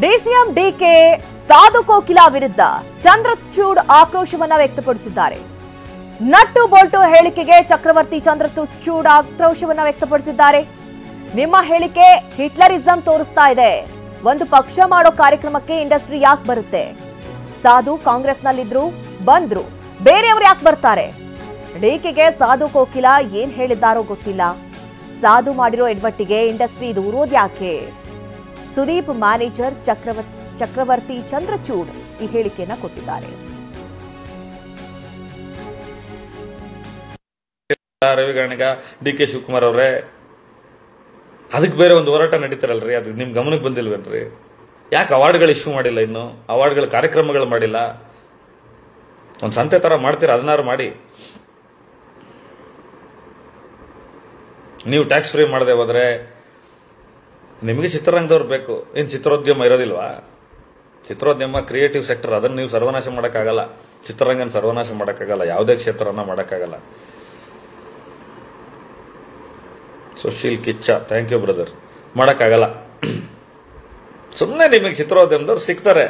DCM DK Sadhu Kokila ವಿರುದ್ಧ ಚಂದ್ರಚೂಡ್ ಆಕ್ರೋಶವನ್ನ ವ್ಯಕ್ತಪಡಿಸಿದ್ದಾರೆ. Nut Bolt ಹೇಳಿಕೆಗೆ ಚಕ್ರವರ್ತಿ ಚಂದ್ರಚೂಡ್ ಆಕ್ರೋಶವನ್ನ ವ್ಯಕ್ತಪಡಿಸಿದ್ದಾರೆ. ನಿಮ್ಮ ಹೇಳಿಕೆ ಹಿಟ್ಲರಿಸಂ ತೋರಿಸ್ತಾ ಇದೆ. ಒಂದು ಪಕ್ಷ ಮಾಡೋ ಕಾರ್ಯಕ್ರಮಕ್ಕೆ ಇಂಡಸ್ಟ್ರಿ ಯಾಕೆ ಬರುತ್ತೆ? ಸಾಧು ಕಾಂಗ್ರೆಸ್ನಲ್ಲಿದ್ರು ಬಂದ್ರು, ಬೇರೆಯವರು ಯಾಕೆ ಬರ್ತಾರೆ? ಡಿಕೆಗೆ ಸಾಧು ಕೋಕಿಲ ಏನ್ ಹೇಳಿದ್ದಾರೋ ಗೊತ್ತಿಲ್ಲ. ಸಾಧು ಮಾಡಿರೋ ಎಡ್ವಟ್ಟಿಗೆ ಇಂಡಸ್ಟ್ರಿ ದೂರೋದು ಯಾಕೆ? ಸುದೀಪ್ ಮ್ಯಾನೇಜರ್ ಚಕ್ರವರ್ತಿ ಚಂದ್ರಚೂಡ್ ಈ ಹೇಳಿಕೆಯನ್ನ ಕೊಟ್ಟಿದ್ದಾರೆ. ರವಿಗಣಿಗ ಡಿ.ಕೆ. ಶಿವಕುಮಾರ್ ಅವರೇ, ಅದಕ್ಕೆ ಬೇರೆ ಒಂದು ಹೋರಾಟ ನಡೀತಾರಲ್ರಿ, ಅದು ನಿಮ್ ಗಮನಕ್ಕೆ ಬಂದಿಲ್ವೇನ್ರಿ? ಯಾಕೆ ಅವಾರ್ಡ್ಗಳು ಇಶ್ಯೂ ಮಾಡಿಲ್ಲ? ಇನ್ನು ಅವಾರ್ಡ್ಗಳ ಕಾರ್ಯಕ್ರಮಗಳು ಮಾಡಿಲ್ಲ. ಒಂದು ಸಂತೆ ತರ ಮಾಡ್ತೀರಾ, ಅದನ್ನಾರು ಮಾಡಿ. ನೀವು ಟ್ಯಾಕ್ಸ್ ಫ್ರೀ ಮಾಡದೆ ಹೋದ್ರೆ ನಿಮಗೆ ಚಿತ್ರರಂಗದವ್ರು ಬೇಕು. ಏನ್ ಚಿತ್ರೋದ್ಯಮ ಇರೋದಿಲ್ವಾ? ಚಿತ್ರೋದ್ಯಮ ಕ್ರಿಯೇಟಿವ್ ಸೆಕ್ಟರ್, ಅದನ್ನ ನೀವು ಸರ್ವನಾಶ ಮಾಡೋಕ್ಕಾಗಲ್ಲ. ಚಿತ್ರರಂಗನ ಸರ್ವನಾಶ ಮಾಡೋಕ್ಕಾಗಲ್ಲ, ಯಾವುದೇ ಕ್ಷೇತ್ರನ ಮಾಡೋಕ್ಕಾಗಲ್ಲ. Sushil Kiccha, thank you brother. ಮಾಡೋಕ್ಕಾಗಲ್ಲ. ಸುಮ್ಮನೆ ನಿಮಗೆ ಚಿತ್ರೋದ್ಯಮದವ್ರು ಸಿಗ್ತಾರೆ.